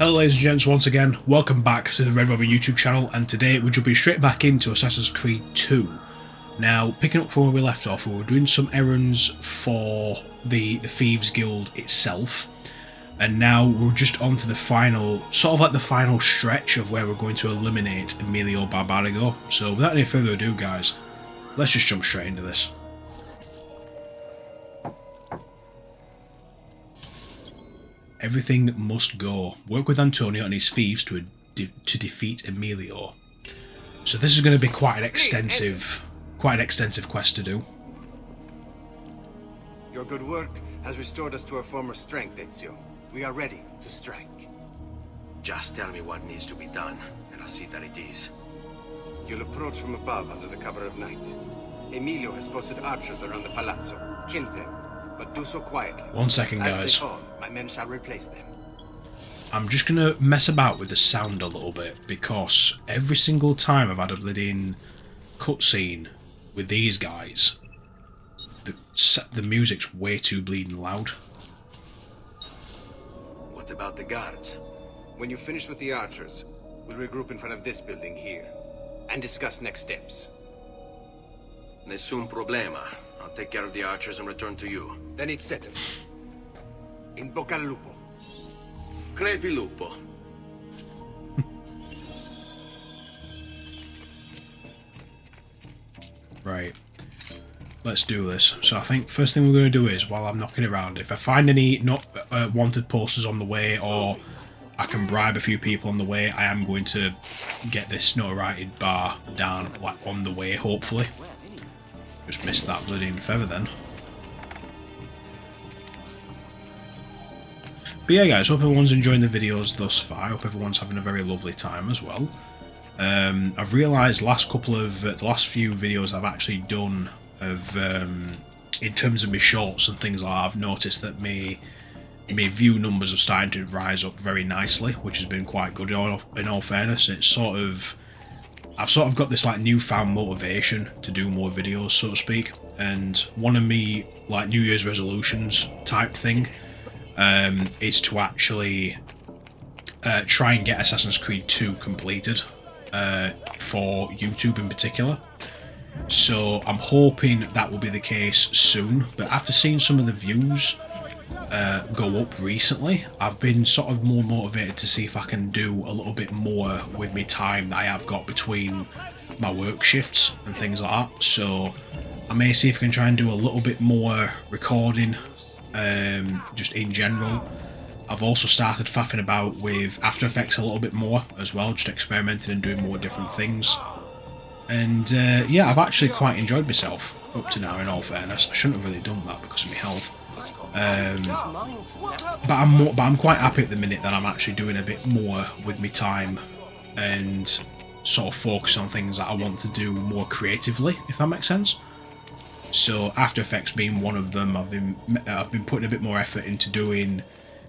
Hello ladies and gents, once again, welcome back to the Red Robin YouTube channel, and today we're jumping straight back into Assassin's Creed 2. Now, picking up from where we left off, we were doing some errands for the Thieves Guild itself, and now we're just on to the final, sort of like the final stretch of where we're going to eliminate Emilio Barbarigo. So without any further ado guys, let's just jump straight into this. Everything must go. Work with Antonio and his thieves to defeat Emilio. So this is going to be quite an extensive quest to do. Your good work has restored us to our former strength, Ezio. We are ready to strike. Just tell me what needs to be done, and I'll see that it is. You'll approach from above under the cover of night. Emilio has posted archers around the palazzo. Kill them, but do so quietly. 1 second, guys. As they fall, my men shall replace them. I'm just going to mess about with the sound a little bit, because every single time I've had a bleeding cutscene with these guys, the music's way too bleeding loud. What about the guards? When you finish with the archers, we'll regroup in front of this building here and discuss next steps. Nessun problema. I'll take care of the archers and return to you. Then it's settled. In bocca al lupo. Crepi lupo. Right. Let's do this. So I think first thing we're going to do is, while I'm knocking around, if I find any not wanted posters on the way, or I can bribe a few people on the way, I am going to get this notoriety bar down, like, on the way, hopefully. Just missed that bloody feather then. But yeah guys, hope everyone's enjoying the videos thus far. I hope everyone's having a very lovely time as well. I've realised the last few videos I've actually done of in terms of my shorts and things like that, I've noticed that my view numbers are starting to rise up very nicely, which has been quite good in all fairness. It's I've sort of got this like newfound motivation to do more videos, so to speak, and one of me like New Year's resolutions type thing is to actually try and get Assassin's Creed 2 completed for YouTube in particular. So I'm hoping that will be the case soon, but after seeing some of the views go up recently, I've been sort of more motivated to see if I can do a little bit more with my time that I have got between my work shifts and things like that. So I may see if I can try and do a little bit more recording, just in general. I've also started faffing about with After Effects a little bit more as well, just experimenting and doing more different things. And yeah, I've actually quite enjoyed myself up to now, in all fairness. I shouldn't have really done that because of my health. But I'm quite happy at the minute that I'm actually doing a bit more with my time and sort of focus on things that I want to do more creatively, if that makes sense. So After Effects being one of them, I've been putting a bit more effort into doing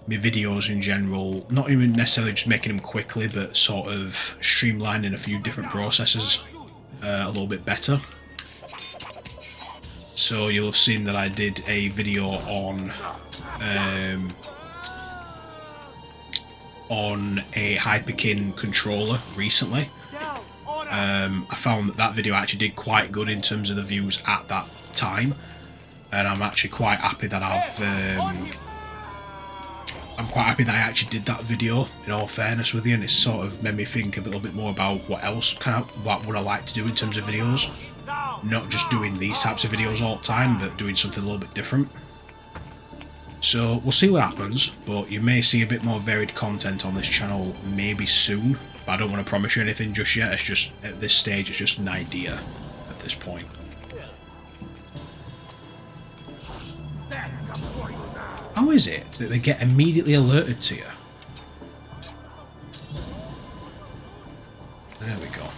my videos in general, not even necessarily just making them quickly, but sort of streamlining a few different processes a little bit better. So you'll have seen that I did a video on a Hyperkin controller recently. I found that video actually did quite good in terms of the views at that time, and I'm actually quite happy that I actually did that video, in all fairness with you, and it's sort of made me think a little bit more about what else what would I like to do in terms of videos. Not just doing these types of videos all the time, but doing something a little bit different. So we'll see what happens, but you may see a bit more varied content on this channel maybe soon, but I don't want to promise you anything just yet. It's just, at this stage, it's just an idea at this point. How is it that they get immediately alerted to you? There we go.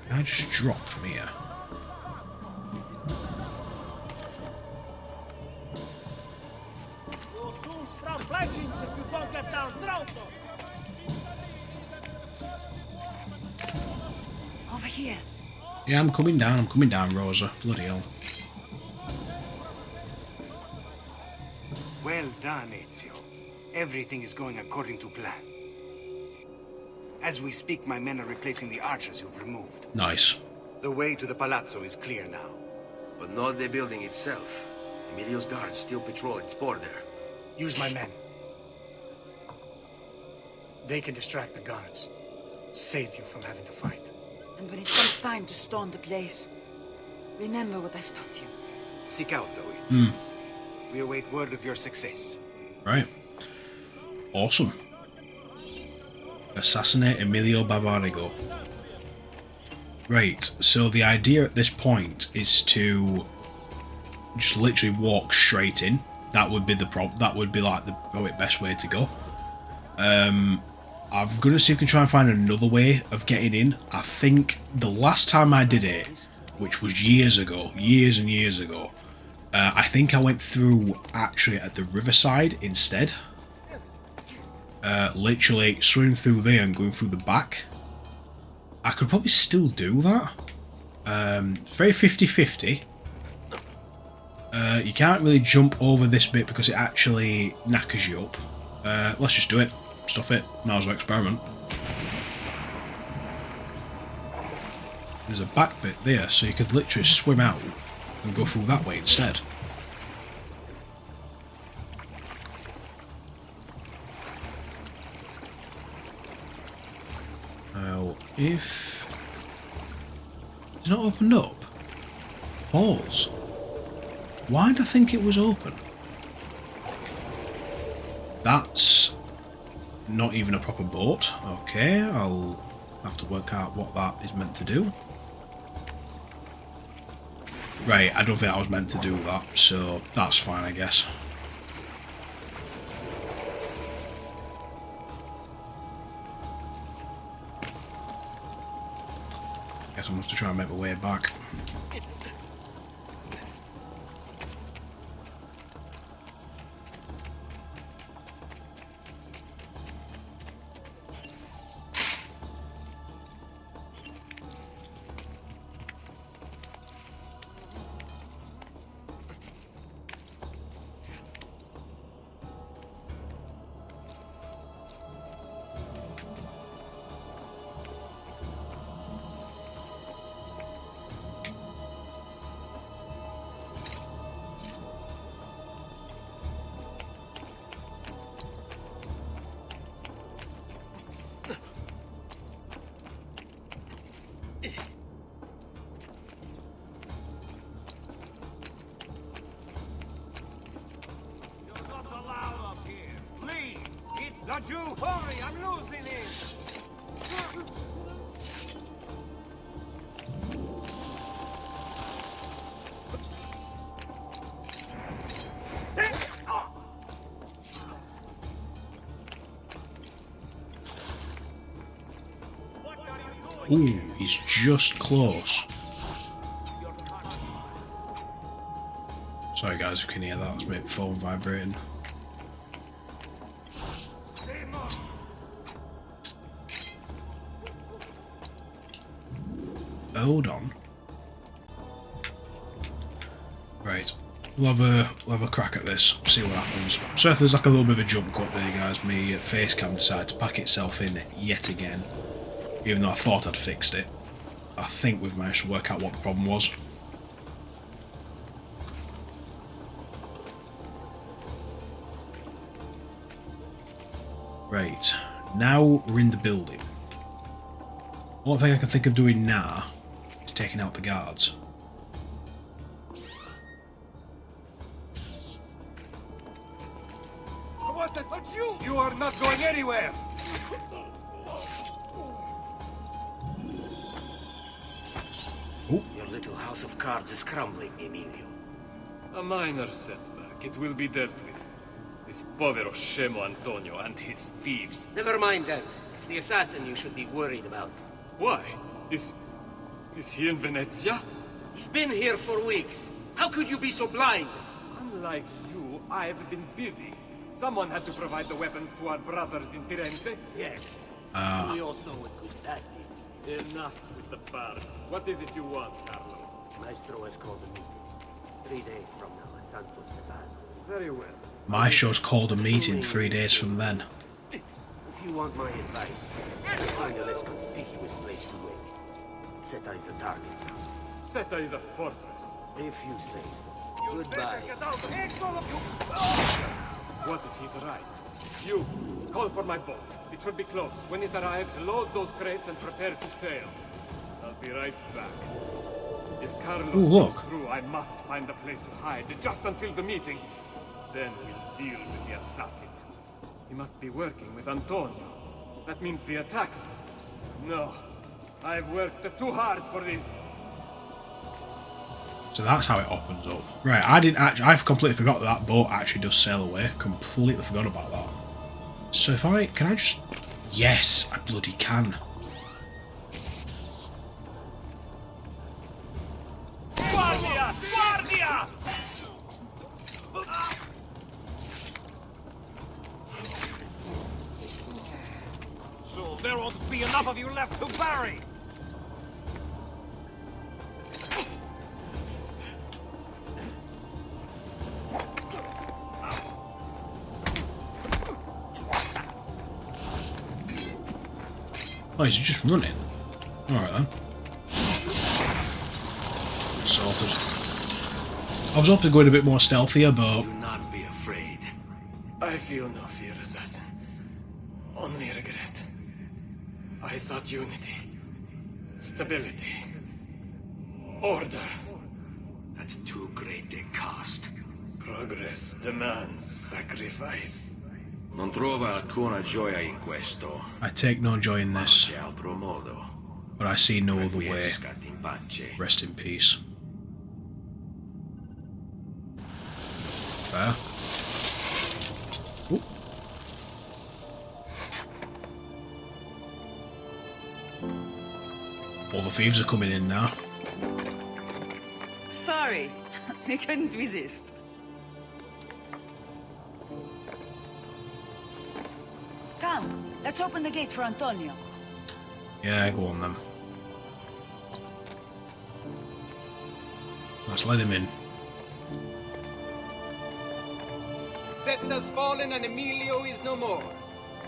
Can I just drop from here? Over here. Yeah, I'm coming down, Rosa. Bloody hell. Well done, Ezio. Everything is going according to plan. As we speak, my men are replacing the archers you've removed. Nice. The way to the palazzo is clear now. But not the building itself. Emilio's guards still patrol its border. Use my men. They can distract the guards. Save you from having to fight. And when it comes time to storm the place, remember what I've taught you. Seek out, though, Ezio. We await word of your success. Right. Awesome. Assassinate Emilio Barbarigo. Right, so the idea at this point is to just literally walk straight in. That would be that would be like the probably best way to go. I'm gonna see if I can try and find another way of getting in. I think the last time I did it, which was years ago, years and years ago, I think I went through actually at the riverside instead. Literally swimming through there and going through the back. I could probably still do that. It's very 50-50. You can't really jump over this bit because it actually knackers you up. Let's just do it. Stuff it. Might as well experiment. There's a back bit there, so you could literally swim out and go through that way instead. Now, if it's not opened up, balls. Why did I think it was open? That's not even a proper boat. Okay, I'll have to work out what that is meant to do. Right, I don't think I was meant to do that, so that's fine, I guess. Guess I'm going to have to try and make my way back. Not you! Hurry! I'm losing it! Ooh, he's just close. Sorry guys, if you can hear that, that's my phone vibrating. Hold on. Right, we'll have a crack at this, see what happens. So if there's like a little bit of a jump cut there guys, my face cam decided to pack itself in yet again. Even though I thought I'd fixed it. I think we've managed to work out what the problem was. Right, now we're in the building. One thing I can think of doing now is taking out the guards. But you are not going anywhere! Your little house of cards is crumbling, Emilio. A minor setback. It will be dealt with. This povero Scemo Antonio and his thieves. Never mind then. It's the assassin you should be worried about. Why? Is he in Venezia? He's been here for weeks. How could you be so blind? Unlike you, I've been busy. Someone had to provide the weapons to our brothers in Firenze. Yes. We also with Custati. Enough with the bar. What is it you want, Carlo? Maestro has called a meeting. 3 days from now at Santo Stefano. Very well. My show's called a meeting 3 days from then. If you want my advice, find a less conspicuous place to wait. Seta is a target now. Seta is a fortress. If you say so. Goodbye. What if he's right? You, call for my boat. It should be close. When it arrives, load those crates and prepare to sail. I'll be right back. If Carlos Ooh, look. goes through, I must find a place to hide, just until the meeting. Then we'll deal with the assassin. He must be working with Antonio. That means the attacks. No, I've worked too hard for this. So that's how it opens up. Right, I've completely forgot that boat actually does sail away. Completely forgot about that. So if can I just... Yes, I bloody can. Guardia! Guardia! So there won't be enough of you left to bury! Oh, he's just running. Alright then. Sorted. I was hoping to go in a bit more stealthier, but... Do not be afraid. I feel no fear, assassin. Only regret. I sought unity, stability, order. At too great a cost. Progress demands sacrifice. Non trova alcuna gioia in questo. I take no joy in this, C'è altro modo. but I see no other way. Quiescat in pace. Rest in peace. Fair. Ooh. All the thieves are coming in now. Sorry, I couldn't resist. Come, let's open the gate for Antonio. Yeah, go on then. Let's let him in. Seta's fallen and Emilio is no more.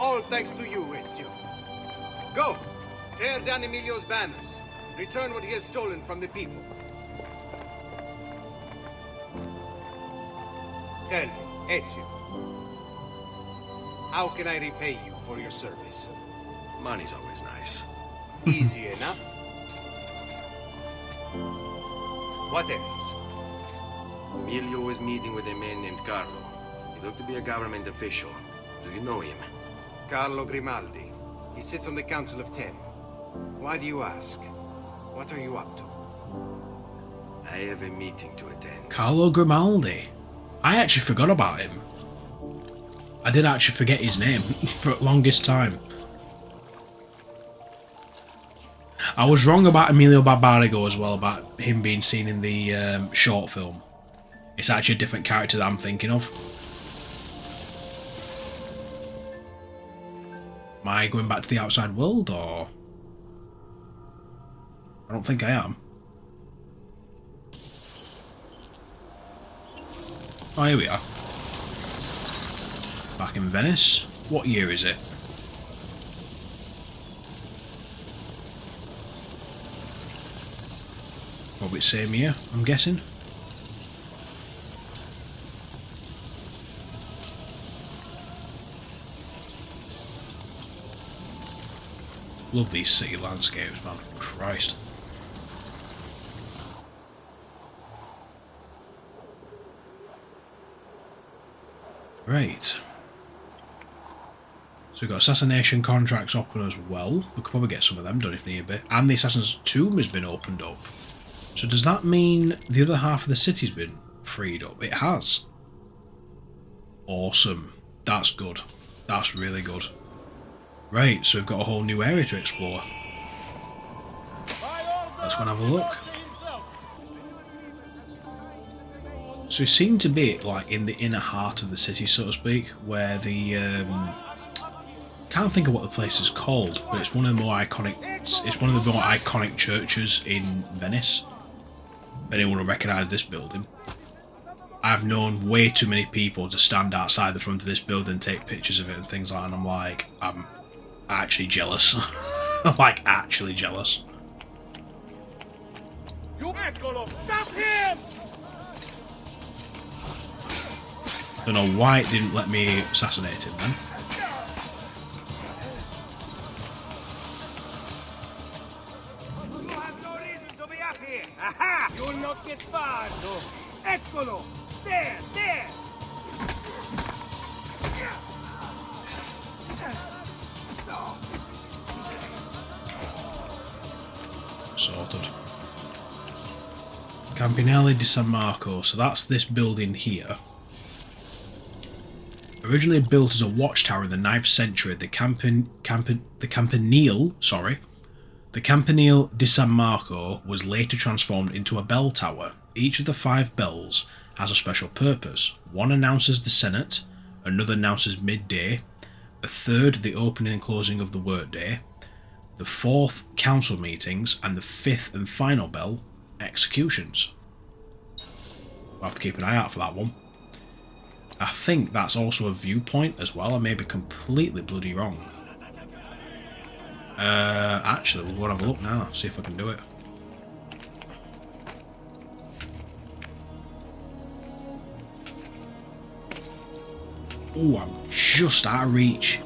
All thanks to you, Ezio. Go! Tear down Emilio's banners. Return what he has stolen from the people. Tell me, Ezio. How can I repay you for your service? Money's always nice. Easy enough. What else? Emilio was meeting with a man named Carlo. He looked to be a government official. Do you know him? Carlo Grimaldi. He sits on the Council of Ten. Why do you ask? What are you up to? I have a meeting to attend. Carlo Grimaldi. I actually forgot about him. I did actually forget his name for the longest time. I was wrong about Emilio Barbarigo as well, about him being seen in the short film. It's actually a different character that I'm thinking of. Am I going back to the outside world, or...? I don't think I am. Oh, here we are. Back in Venice. What year is it? Probably same year, I'm guessing. Love these city landscapes, man. Christ. Right. So we've got assassination contracts open as well. We could probably get some of them done if need be. And the assassin's tomb has been opened up. So does that mean the other half of the city's been freed up? It has. Awesome. That's good. That's really good. Right, so we've got a whole new area to explore. Let's go and have a look. So we seem to be like in the inner heart of the city, so to speak, where the can't think of what the place is called, but it's one of the more iconic. It's one of the more iconic churches in Venice. If anyone will recognise this building. I've known way too many people to stand outside the front of this building and take pictures of it and things like that, and I'm like, I'm actually jealous. Like, actually jealous. You Eccolo! Stop him! Don't know why it didn't let me assassinate him then. You have no reason to be up here! Aha! You will not get far, no! Eccolo! There! There! Sorted. Campanile di San Marco. So that's this building here. Originally built as a watchtower in the 9th century, the Campanile di San Marco was later transformed into a bell tower. Each of the 5 bells has a special purpose. One announces the Senate, another announces midday, a third the opening and closing of the workday, the 4th council meetings, and the 5th and final bell, executions. I'll have to keep an eye out for that one. I think that's also a viewpoint as well. I may be completely bloody wrong. Actually, we'll go and have a look now, see if I can do it. Oh, I'm just out of reach.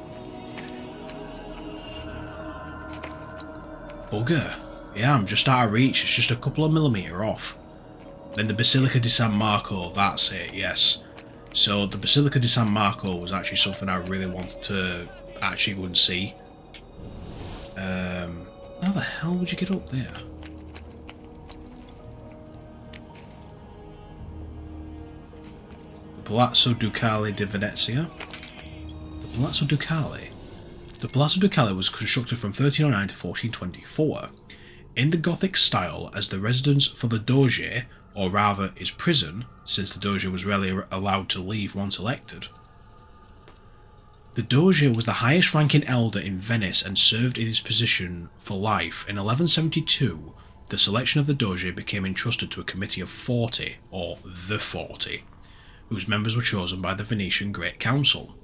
Bugger. Yeah, I'm just out of reach. It's just a couple of millimetres off. Then the Basilica di San Marco, that's it, yes. So the Basilica di San Marco was actually something I really wanted to actually go and see. How the hell would you get up there? The Palazzo Ducale di Venezia. The Palazzo Ducale. The Palazzo Ducale was constructed from 1309 to 1424 in the Gothic style as the residence for the Doge, or rather his prison, since the Doge was rarely allowed to leave once elected. The Doge was the highest ranking elder in Venice and served in his position for life. In 1172, the selection of the Doge became entrusted to a committee of 40, or the 40, whose members were chosen by the Venetian Great Council.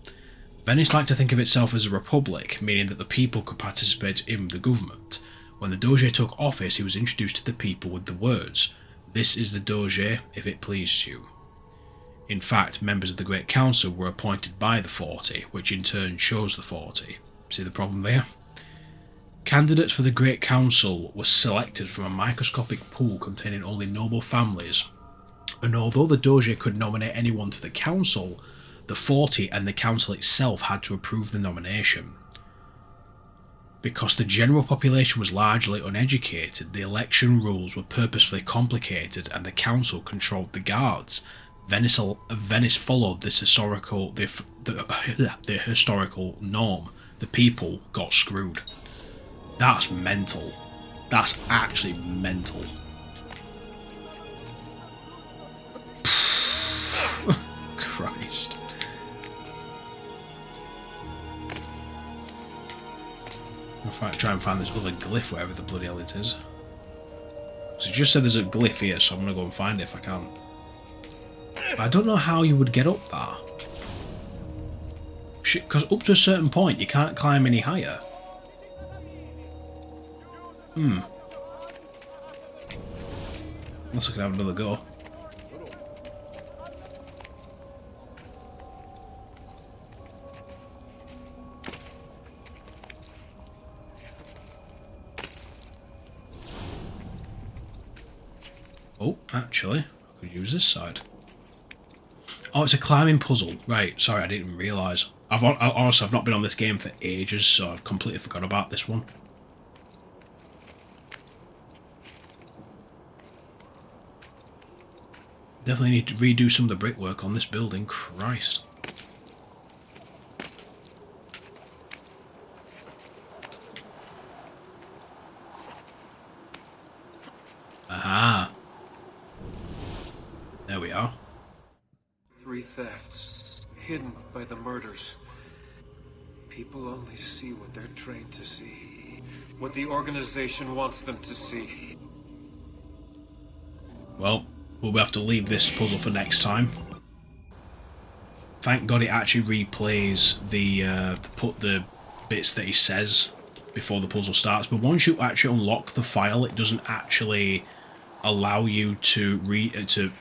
Venice liked to think of itself as a republic, meaning that the people could participate in the government. When the Doge took office, he was introduced to the people with the words, "This is the Doge, if it pleases you." In fact, members of the Great Council were appointed by the 40, which in turn chose the 40. See the problem there? Candidates for the Great Council were selected from a microscopic pool containing only noble families, and although the Doge could nominate anyone to the council, the 40 and the council itself had to approve the nomination. Because the general population was largely uneducated, the election rules were purposefully complicated and the council controlled the guards. Venice followed this historical the historical norm. The people got screwed. That's mental. That's actually mental. Christ. I'll try and find this other glyph wherever the bloody hell it is. So it just said there's a glyph here, so I'm going to go and find it if I can. I don't know how you would get up there. Because up to a certain point you can't climb any higher. Unless I can have another go. Oh, actually, I could use this side. Oh, it's a climbing puzzle. Right, sorry, I didn't even realise. Honestly, I've not been on this game for ages, so I've completely forgot about this one. Definitely need to redo some of the brickwork on this building. Christ. Aha. There we are. 3 thefts, hidden by the murders. People only see what they're trained to see. What the organization wants them to see. Well, we'll have to leave this puzzle for next time. Thank God it actually replays the bits that he says before the puzzle starts, but once you actually unlock the file, it doesn't actually allow you to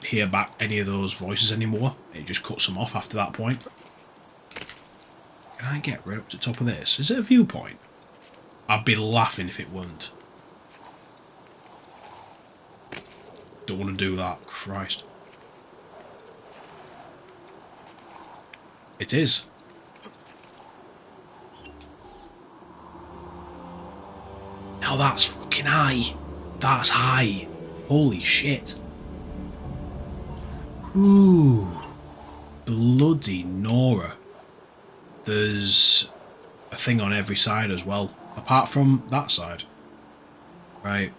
hear back any of those voices anymore. It just cuts them off after that point. Can I get right up to the top of this? Is it a viewpoint? I'd be laughing if it weren't. Don't want to do that. Christ. It is. Now that's fucking high. That's high. Holy shit. Ooh. Bloody Nora. There's a thing on every side as well. Apart from that side. Right.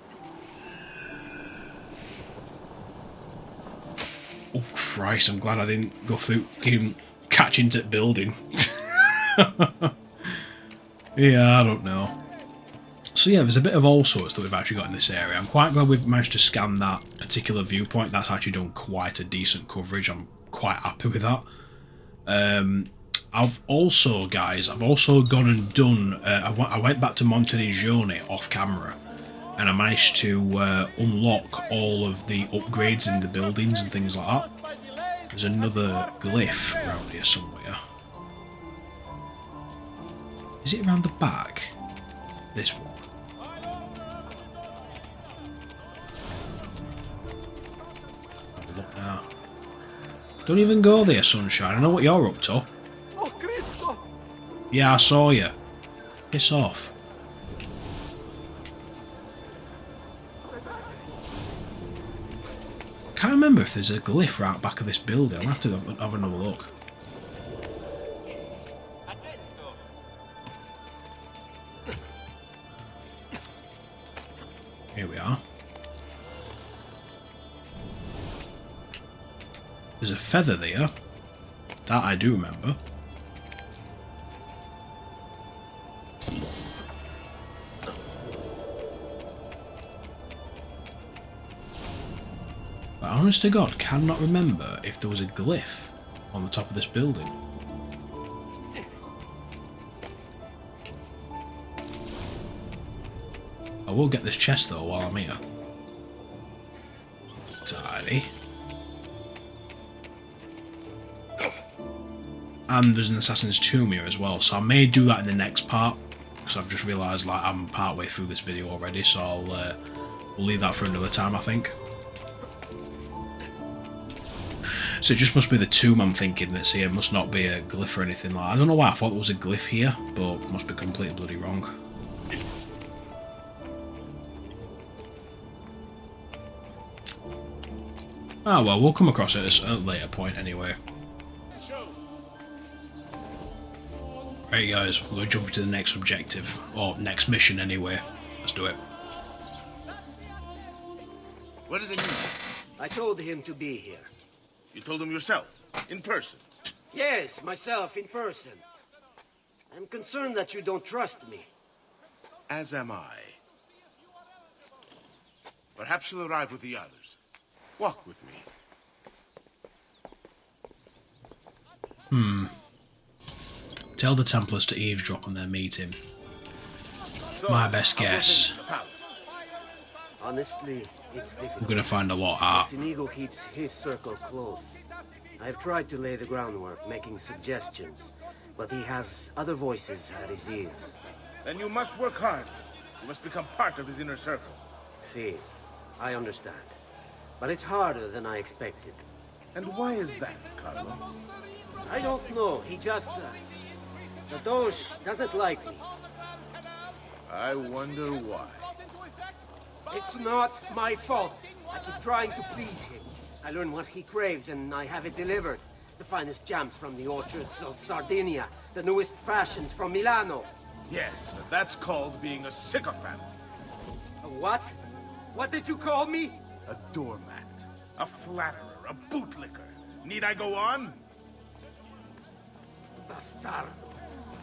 Oh Christ, I'm glad I didn't go through catching to building. Yeah, I don't know. So yeah, there's a bit of all sorts that we've actually got in this area. I'm quite glad we've managed to scan that particular viewpoint. That's actually done quite a decent coverage. I'm quite happy with that. I've also gone and done... I went back to Montenegione off camera, and I managed to unlock all of the upgrades in the buildings and things like that. There's another glyph around here somewhere. Is it around the back? This one. Have a look now. Don't even go there, Sunshine. I know what you're up to. Yeah, I saw you. Piss off. Can't remember if there's a glyph right back of this building. I'll have to have another look. Here we are. There's a feather there. That I do remember. But honest to God, cannot remember if there was a glyph on the top of this building. I will get this chest though while I'm here. Tidy. And there's an assassin's tomb here as well, so I may do that in the next part, because I've just realised like I'm part way through this video already, so we'll leave that for another time, I think. So it just must be the tomb I'm thinking that's here. It must not be a glyph or anything like that. I don't know why I thought there was a glyph here, but it must be completely bloody wrong. Ah well, we'll come across it at a later point anyway. Right guys, we're going to jump into the next objective, or next mission anyway. Let's do it. What does it mean? I told him to be here. You told him yourself, in person. Yes, myself, in person. I'm concerned that you don't trust me. As am I. Perhaps you'll arrive with the others. Walk with me. Tell the Templars to eavesdrop on their meeting. My best guess. Honestly, it's difficult. We're going to find a lot out. Inigo keeps his circle close. I've tried to lay the groundwork, making suggestions, but he has other voices at his ears. Then you must work hard. You must become part of his inner circle. See, I understand. But it's harder than I expected. And why is that, Carlo? I don't know. He just... the Doge doesn't like me. I wonder why. It's not my fault. I keep trying to please him. I learn what he craves and I have it delivered. The finest jams from the orchards of Sardinia. The newest fashions from Milano. Yes, that's called being a sycophant. A what? What did you call me? A doormat. A flatterer. A bootlicker. Need I go on? Bastardo.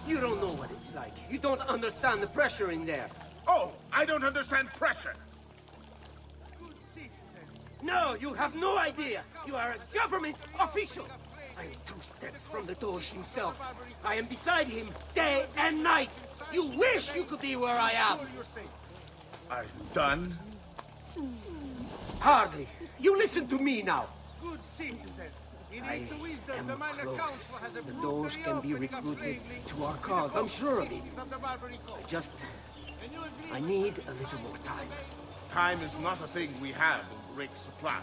You don't know what it's like. You don't understand the pressure in there. Oh, I don't understand pressure. No, you have no idea. You are a government official. I am 2 steps from the Doge himself. I am beside him day and night. You wish you could be where I am. Are you done? Hardly. You listen to me now. Good citizens. In I its wisdom, am the minor close. council has The approved Doge can be reopening of recruited Bravely to our with the cause. I'm sure of it. proceedings of the Barbarigo. Just, And you agree I with need a little more time. Time is not a thing we have in great supply.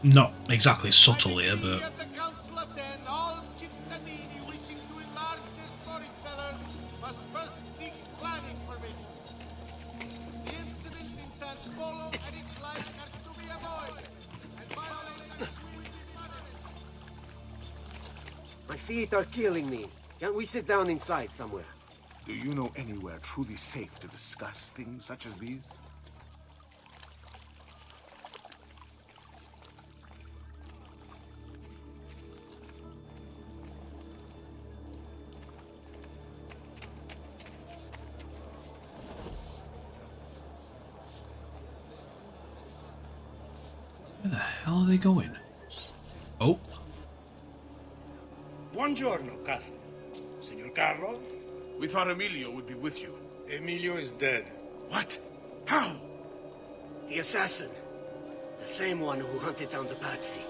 Not exactly subtle here, but At the Council of 10, all cittadini wishing to enlarge their storage cellars must first seek planning permission. The incident in San Polo and its like are to be avoided, and violating will be punished. My feet are killing me. Can't we sit down inside somewhere? Do you know anywhere truly safe to discuss things such as these? where the hell are they going? Oh, Buongiorno, cousin. Signor Carlo? We thought Emilio would be with you. Emilio is dead. What? How? The assassin. The same one who hunted down the Pazzi.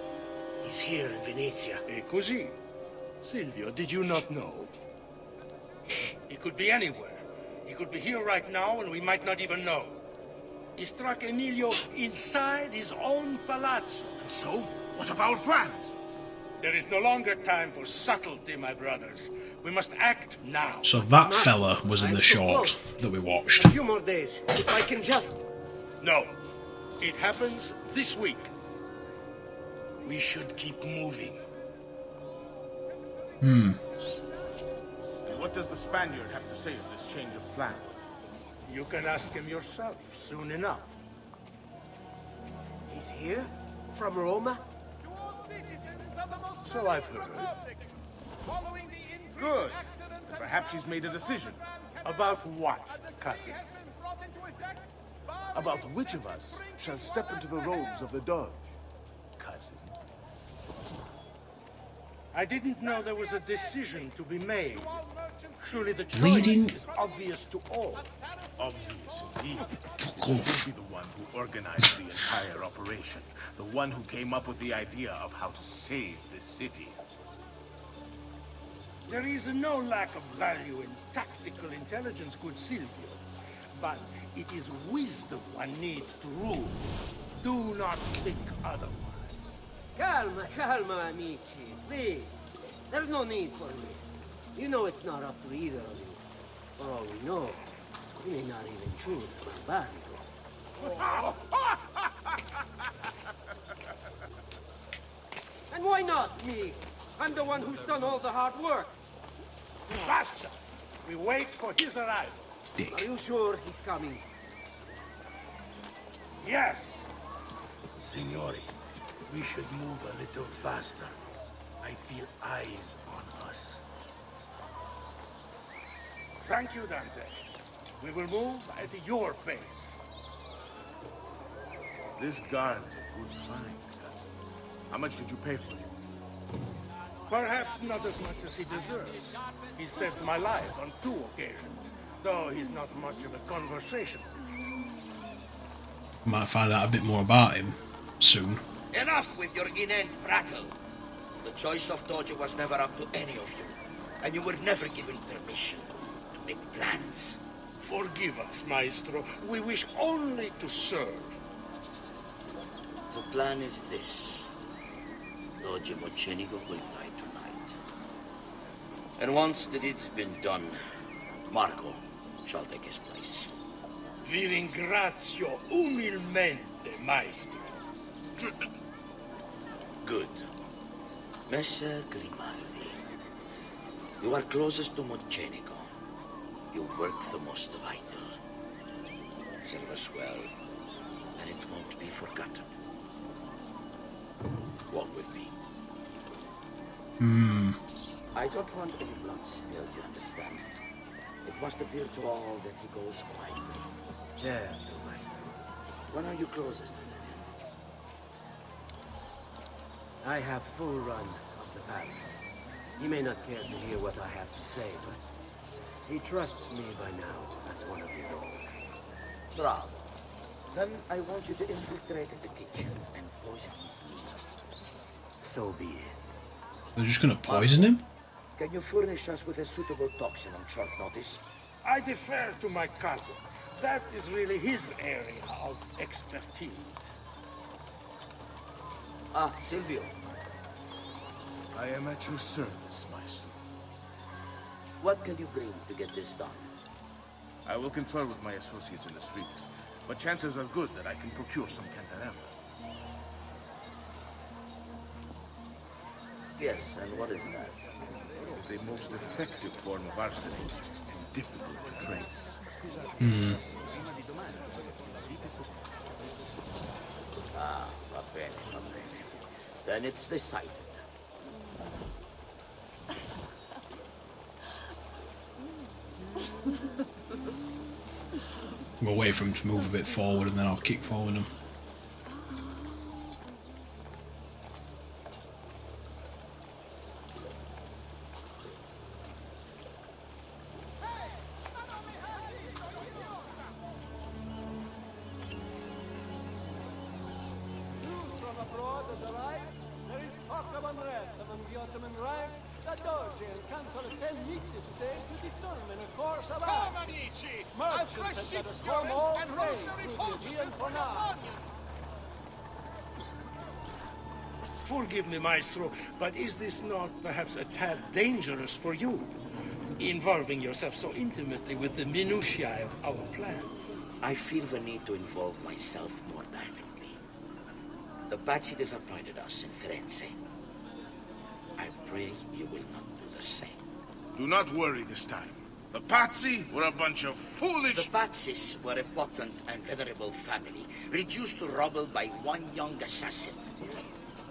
He's here in Venezia. E così? Silvio, did you not know? He could be anywhere. He could be here right now and we might not even know. He struck Emilio inside his own palazzo. So, what of our plans? There is no longer time for subtlety, my brothers. We must act now. so that fella was in the short that we watched. A few more days. If I can just... No. It happens this week. We should keep moving. And what does the Spaniard have to say of this change of plan? You can ask him yourself soon enough. He's here? From Roma? So I've heard. Good. Perhaps he's made a decision. About what, cousin? About which of us shall step into the robes of the Doge, cousin. I didn't know there was a decision to be made. Surely the choice Bleeding. is obvious to all. Obvious indeed. It should be the one who organized the entire operation. The one who came up with the idea of how to save this city. There is no lack of value in tactical intelligence, good Silvio. But it is wisdom one needs to rule. Do not think otherwise. Calma, calma, amici. Please. There's no need for this. You know it's not up to either of you. For all we know, you may not even choose Barbarigo. And why not me? I'm the one who's done all the hard work. Basta! We wait for his arrival. Are you sure he's coming? Yes. Signori, we should move a little faster. I feel eyes on us. Thank you, Dante. We will move at your pace. This guard's a good find, cousin. How much did you pay for him? Perhaps not as much as he deserves. He saved my life on 2 occasions, though he's not much of a conversationalist. Might find out a bit more about him soon. Enough with your inane prattle. The choice of Doge was never up to any of you, and you were never given permission to make plans. Forgive us, Maestro. We wish only to serve. The plan is this. Doge Mocenigo will die tonight. And once the deed's been done, Marco shall take his place. Vi ringrazio umilmente, Maestro. Good. Messer Grimaldi, you are closest to Mocenigo. You work the most vital. Serve us well, and it won't be forgotten. Walk with me. I don't want any blood spilled, you understand? It must appear to all that he goes quietly. Certo, Maestro. When are you closest to the I have full run of the palace. He may not care to hear what I have to say, but he trusts me by now as one of his own. Bravo. Then I want you to infiltrate the kitchen and poison his meal. So be it. They're just gonna poison him? Can you furnish us with a suitable toxin on short notice? I defer to my cousin. That is really his area of expertise. Ah, Silvio. I am at your service, Maestro. What can you bring to get this done? I will confer with my associates in the streets, but chances are good that I can procure some cantarella. Yes, and what is that? It is a most effective form of arsenic and difficult to trace. Ah, va bene, va bene. Then it's decided. We'll wait for him to move a bit forward and then I'll kick forward him. From abroad has arrived. There is talk of unrest among the Ottoman ranks. The Doge and Council attend meet this day to determine a course of action. Merchants have gathered from all trade through the Aegean for now. Forgive me, Maestro, but is this not perhaps a tad dangerous for you? Involving yourself so intimately with the minutiae of our plans. I feel the need to involve myself more directly. The Pazzi disappointed us in Firenze. I pray you will not do the same. Do not worry this time. The Pazzi were a bunch of foolish... The Pazzis were a potent and venerable family, reduced to rubble by one young assassin.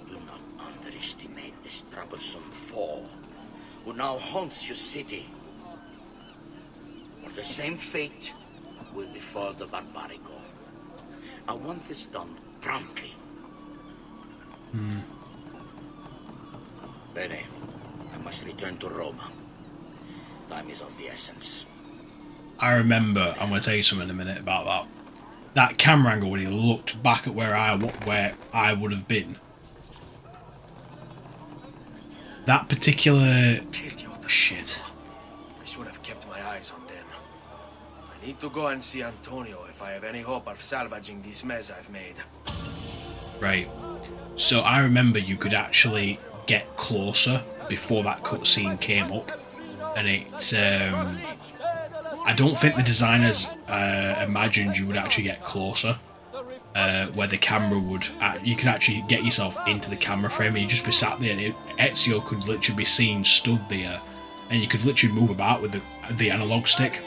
Do not underestimate this troublesome foe, who now haunts your city. Or the same fate will befall the Barbarigo. I want this done promptly. Bene, I must return to Roma. Time is of the essence. I remember, I'm going to tell you something in a minute about that. That camera angle when he looked back at where I would have been. That particular... Shit. I should have kept my eyes on them. I need to go and see Antonio if I have any hope of salvaging this mess I've made. Right. So I remember you could actually get closer before that cutscene came up. And it... I don't think the designers imagined you would actually get closer. Where the camera would... you could actually get yourself into the camera frame and you'd just be sat there and Ezio could literally be seen stood there. And you could literally move about with the analog stick.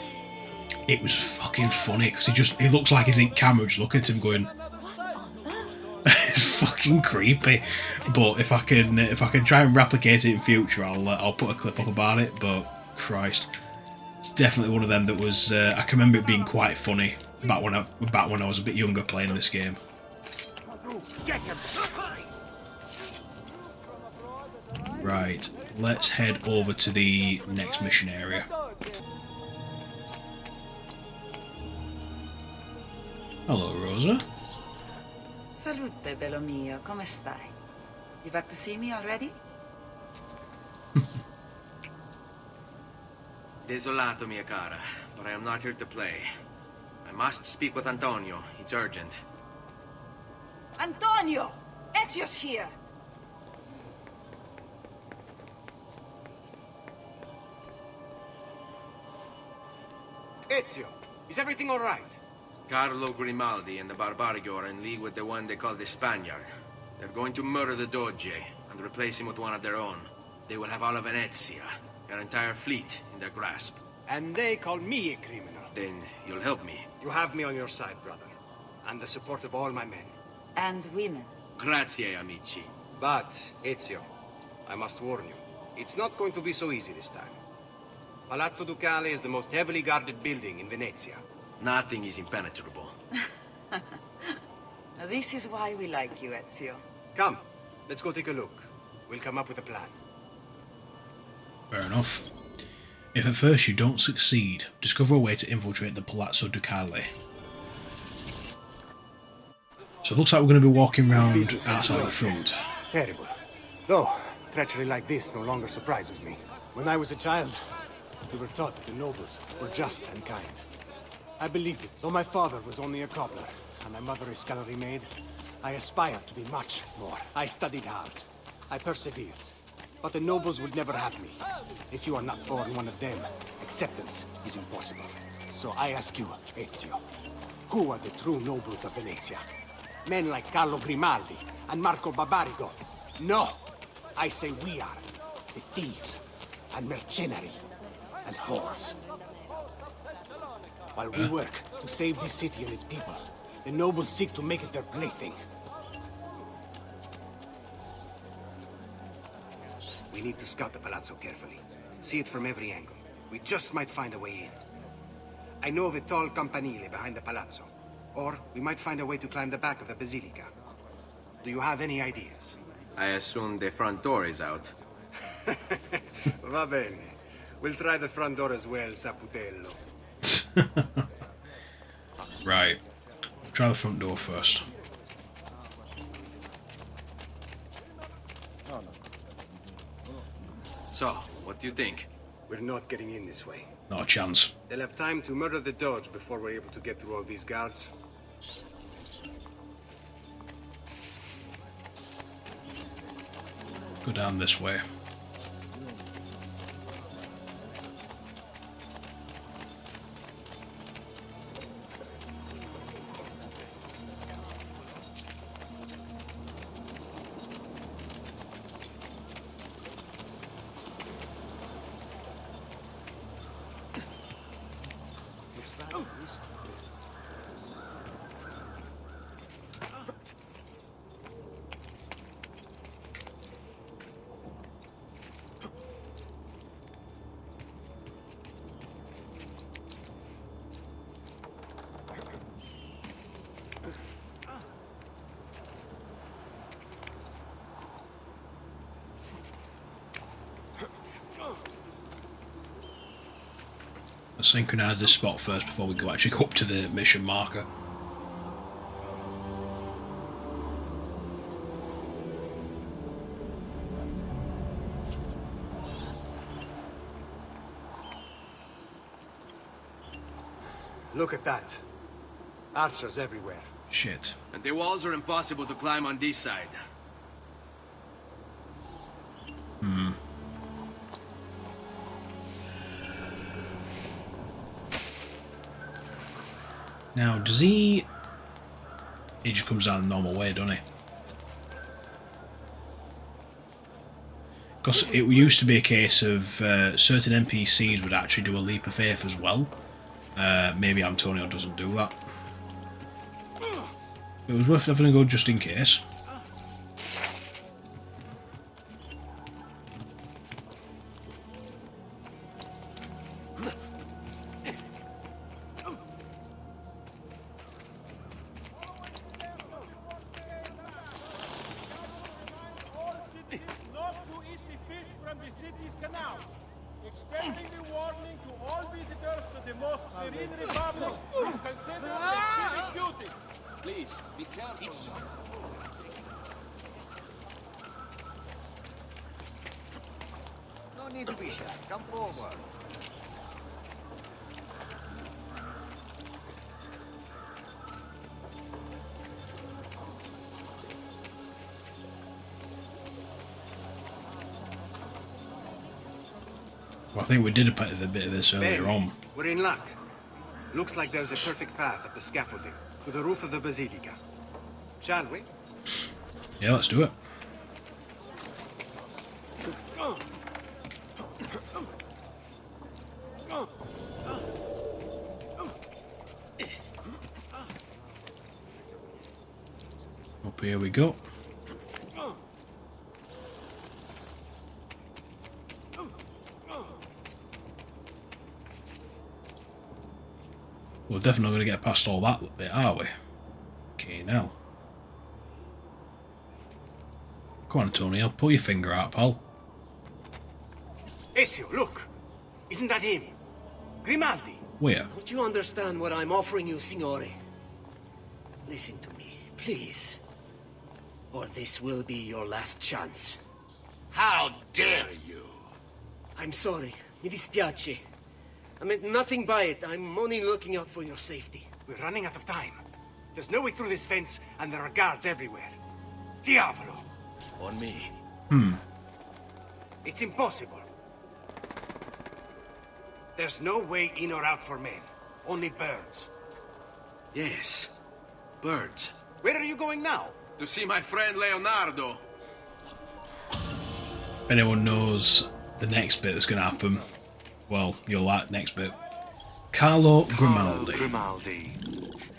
It was fucking funny because he looks like he's in camera just looking at him going... It's fucking creepy. But if I can try and replicate it in future, I'll put a clip up about it. But Christ, it's definitely one of them that was. I can remember it being quite funny back when I was a bit younger playing this game. Right, let's head over to the next mission area. Hello, Rosa. Salute, bello mio. Come stai? You back to see me already? Desolato, mia cara, but I am not here to play. I must speak with Antonio. It's urgent. Antonio! Ezio's here! Ezio, is everything all right? Carlo Grimaldi and the Barbarigo are in league with the one they call the Spaniard. They're going to murder the Doge and replace him with one of their own. They will have all of Venezia, their entire fleet, in their grasp. And they call me a criminal. Then you'll help me. You have me on your side, brother. And the support of all my men. And women. Grazie, amici. But, Ezio, I must warn you. It's not going to be so easy this time. Palazzo Ducale is the most heavily guarded building in Venezia. Nothing is impenetrable. This is why we like you, Ezio. Come, Let's go take a look. We'll come up with a plan. Fair enough. If at first you don't succeed, discover a way to infiltrate the Palazzo Ducale. So it looks like we're going to be walking around outside the front. Terrible. Though, treachery like this no longer surprises me. When I was a child, we were taught that the nobles were just and kind. I believed it, though my father was only a cobbler, and my mother a scullery maid. I aspired to be much more. I studied hard. I persevered. But the nobles would never have me. If you are not born one of them, acceptance is impossible. So I ask you, Ezio, who are the true nobles of Venezia? Men like Carlo Grimaldi and Marco Barbarigo? No! I say we are the thieves and mercenary and whores. While we work to save this city and its people, the nobles seek to make it their plaything. We need to scout the palazzo carefully. See it from every angle. We just might find a way in. I know of a tall campanile behind the palazzo. Or we might find a way to climb the back of the basilica. Do you have any ideas? I assume the front door is out. Va bene. We'll try the front door as well, Saputello. Right. Try the front door first. So, what do you think? We're not getting in this way. Not a chance. They'll have time to murder the Doge before we're able to get through all these guards. Go down this way. Let's synchronise this spot first before we actually go up to the mission marker. Look at that. Archers everywhere. Shit. And the walls are impossible to climb on this side. Now, does he... He just comes down the normal way, doesn't he? Because it used to be a case of certain NPCs would actually do a leap of faith as well. Maybe Antonio doesn't do that. It was worth having a go just in case. Not to eat the fish from the city's canals. Extending the warning to all visitors to the most serene republic is considered a civic duty. Please, be careful. No need to be shy. Come forward. Well, I think we did a bit of this earlier on. We're in luck. Looks like there's a perfect path up the scaffolding to the roof of the basilica. Shall we? Yeah, let's do it. Up here we go. We're definitely not going to get past all that bit, are we? Okay, now. Come on, Antonio, pull your finger out, pal. Ezio, look! Isn't that him? Grimaldi! Where? Don't you understand what I'm offering you, Signore? Listen to me, please. Or this will be your last chance. How dare you? I'm sorry. Mi dispiace. I meant nothing by it. I'm only looking out for your safety. We're running out of time. There's no way through this fence, and there are guards everywhere. Diavolo! On me. It's impossible. There's no way in or out for men. Only birds. Yes. Birds. Where are you going now? To see my friend Leonardo. If anyone knows the next bit that's going to happen, well, you'll like the next bit. Carlo Grimaldi. Grimaldi.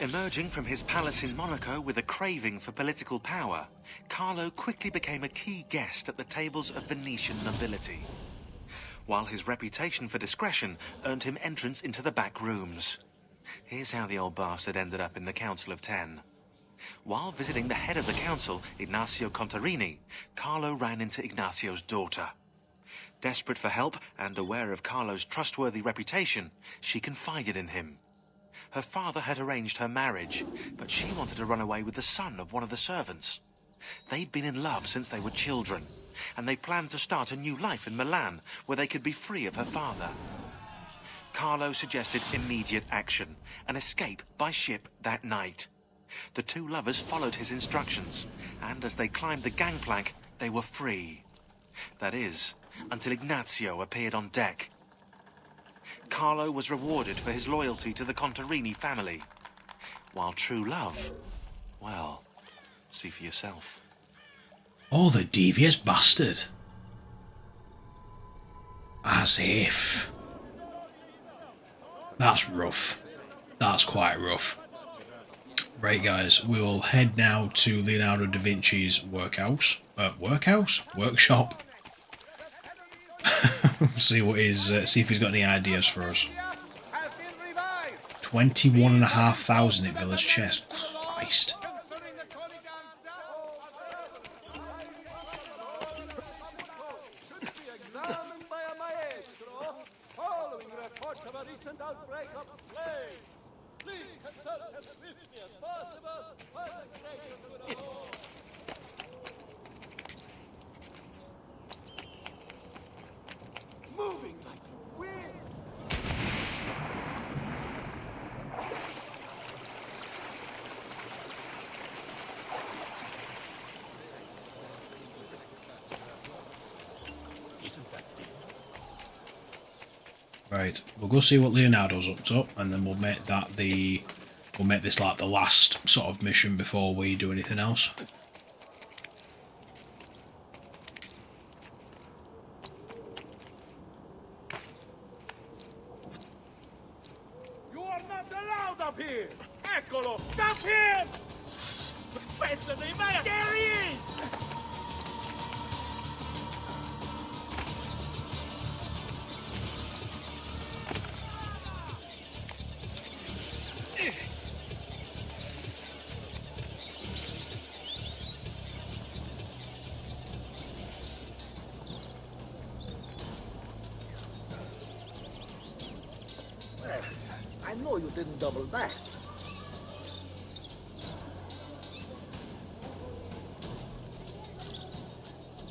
Emerging from his palace in Monaco with a craving for political power, Carlo quickly became a key guest at the tables of Venetian nobility, while his reputation for discretion earned him entrance into the back rooms. Here's how the old bastard ended up in the Council of Ten. While visiting the head of the council, Ignazio Contarini, Carlo ran into Ignazio's daughter. Desperate for help and aware of Carlo's trustworthy reputation, she confided in him. Her father had arranged her marriage, but she wanted to run away with the son of one of the servants. They'd been in love since they were children, and they planned to start a new life in Milan, where they could be free of her father. Carlo suggested immediate action, an escape by ship that night. The two lovers followed his instructions, and as they climbed the gangplank, they were free. That is, until Ignazio appeared on deck. Carlo was rewarded for his loyalty to the Contarini family, while true love, well, see for yourself. Oh, the devious bastard. As if. That's rough. That's quite rough. Right, guys, we will head now to Leonardo da Vinci's workshop. See if he's got any ideas for us. 21,500 at Villa's chest. Christ. Moving like the wind. Right, we'll go see what Leonardo's up to, and then we'll make that this like the last sort of mission before we do anything else. You are not allowed up here! Eccolo! Stop him! Pezzo dei Maya! There he is! I know you didn't double back.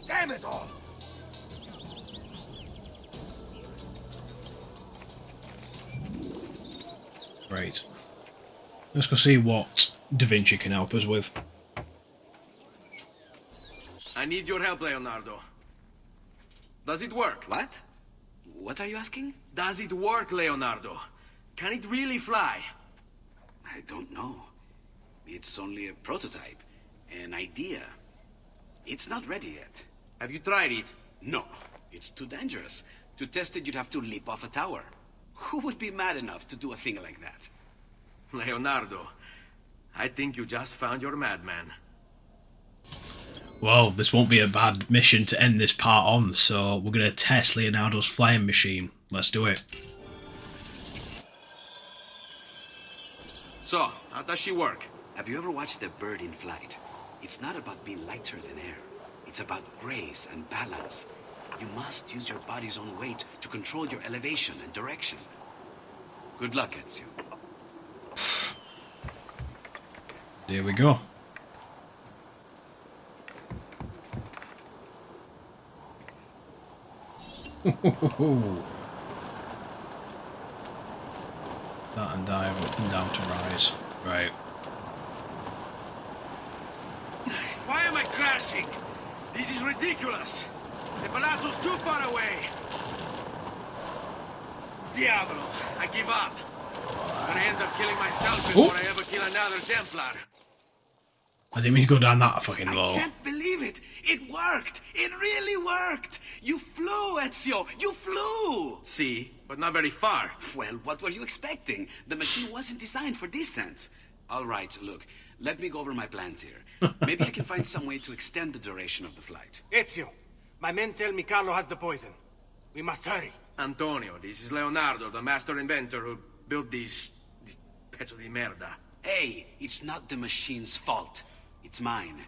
Damn it all! Right. Let's go see what Da Vinci can help us with. I need your help, Leonardo. Does it work? What? What are you asking? Does it work, Leonardo? Can it really fly? I don't know. It's only a prototype, an idea. It's not ready yet. Have you tried it? No, it's too dangerous. To test it, you'd have to leap off a tower. Who would be mad enough to do a thing like that? Leonardo, I think you just found your madman. Well, this won't be a bad mission to end this part on, so we're going to test Leonardo's flying machine. Let's do it. So, how does she work? Have you ever watched a bird in flight? It's not about being lighter than air. It's about grace and balance. You must use your body's own weight to control your elevation and direction. Good luck, Ezio. There we go. That and dive, up and down to rise. Right. Why am I crashing? This is ridiculous. The palazzo's too far away. Diavolo, I give up. I'm gonna end up killing myself before I ever kill another Templar. I didn't mean to go down that fucking low. I can't believe it! It worked! It really worked! You flew, Ezio! You flew! See, but not very far. Well, what were you expecting? The machine wasn't designed for distance. All right, look. Let me go over my plans here. Maybe I can find some way to extend the duration of the flight. Ezio, my men tell me Carlo has the poison. We must hurry. Antonio, this is Leonardo, the master inventor who built these pezzo di merda. Hey, it's not the machine's fault. It's mine.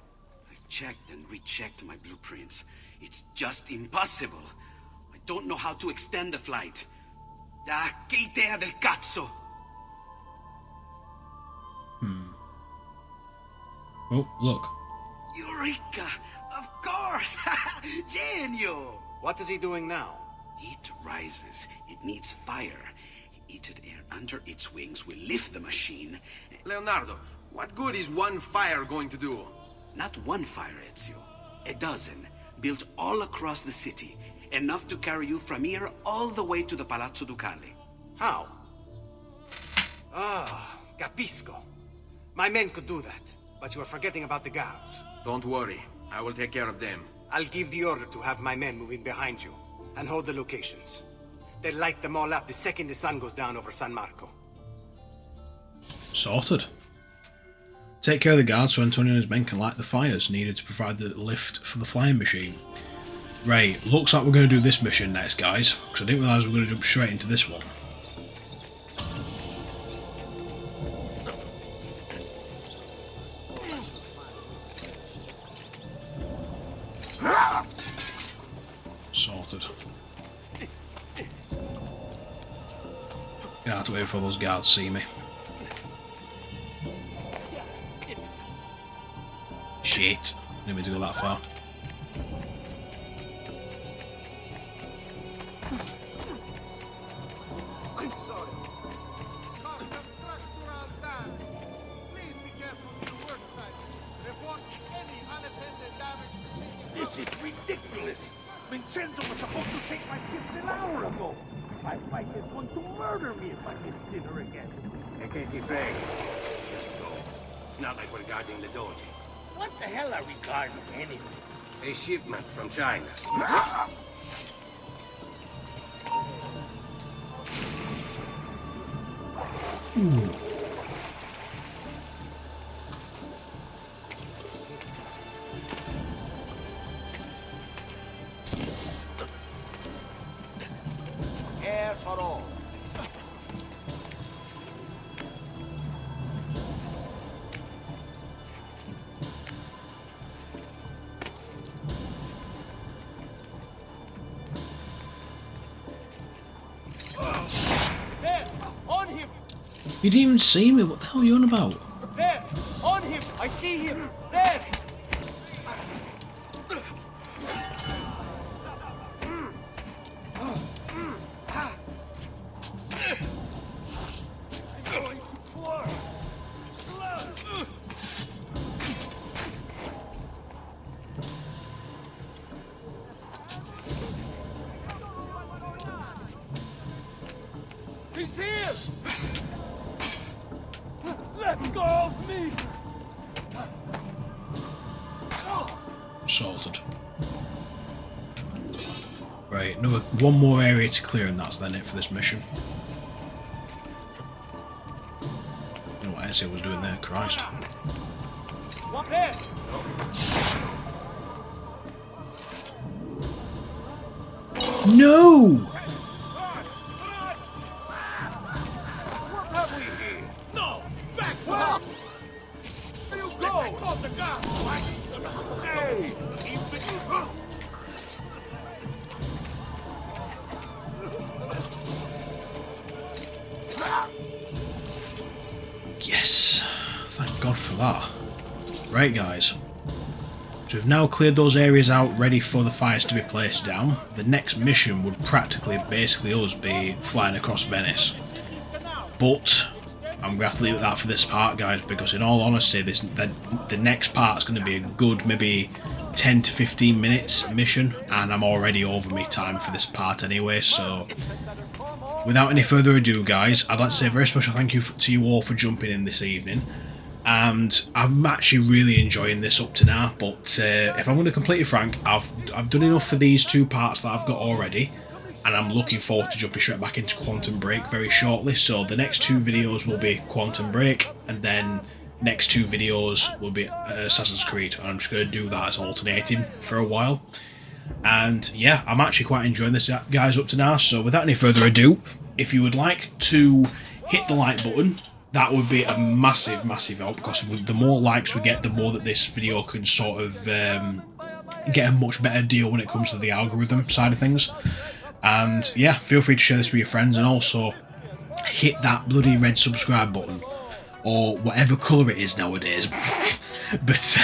I've checked and rechecked my blueprints. It's just impossible. I don't know how to extend the flight. Ah, che idea del cazzo! Oh, look. Eureka! Of course! Genio! What is he doing now? It rises. It needs fire. Heated air under its wings will lift the machine. Leonardo, what good is one fire going to do? Not one fire, Ezio. A dozen, built all across the city. Enough to carry you from here all the way to the Palazzo Ducale. How? Ah, capisco. My men could do that, but you are forgetting about the guards. Don't worry, I will take care of them. I'll give the order to have my men move in behind you, and hold the locations. They'll light them all up the second the sun goes down over San Marco. Sorted. Take care of the guards so Antonio and his men can light the fires needed to provide the lift for the flying machine. Right, looks like we're going to do this mission next, guys, because I didn't realise we were going to jump straight into this one. Sorted. Gonna have to wait for those guards to see me. Shit. Didn't mean to go that far. I'm sorry. Structural damage. Please be careful on the work site. Report any unattended damage to city. This is ridiculous! Vincenzo was supposed to take my gift an hour ago! My wife is going to murder me if I miss dinner again. E che ti frega? Just go. It's not like we're guarding the Doge. What the hell are we guarding anyway? A shipment from China. Ooh. Air for all. There! On him! You didn't even see me, what the hell are you on about? There! On him! I see him! There! He's here! Let go of me! Sorted. Right, one more area to clear and that's then it for this mission. You know what Ezio was doing there, Christ. What there? No! What have we here? No! Back up! Where you go? I called the guards. Yes, thank God for that. Right guys, so we've now cleared those areas out ready for the fires to be placed down. The next mission would practically basically us be flying across Venice. But I'm going to have to leave it that for this part guys, because in all honesty the next part is going to be a good maybe 10 to 15 minutes mission, and I'm already over my time for this part anyway. So without any further ado guys, I'd like to say a very special thank you to you all for jumping in this evening. And I'm actually really enjoying this up to now, but if I'm going to be completely frank, I've done enough for these 2 parts that I've got already, and I'm looking forward to jumping straight back into Quantum Break very shortly. So the next 2 videos will be Quantum Break, and then next 2 videos will be Assassin's Creed, and I'm just going to do that as alternating for a while. And yeah, I'm actually quite enjoying this guys up to now. So without any further ado, if you would like to hit the like button, that would be a massive help, because the more likes we get, the more that this video can sort of get a much better deal when it comes to the algorithm side of things. And yeah, feel free to share this with your friends, and also hit that bloody red subscribe button, or whatever colour it is nowadays. But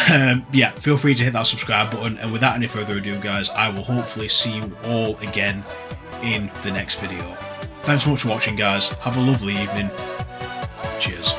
yeah, feel free to hit that subscribe button, and without any further ado guys, I will hopefully see you all again in the next video. Thanks so much for watching guys, have a lovely evening. Cheers.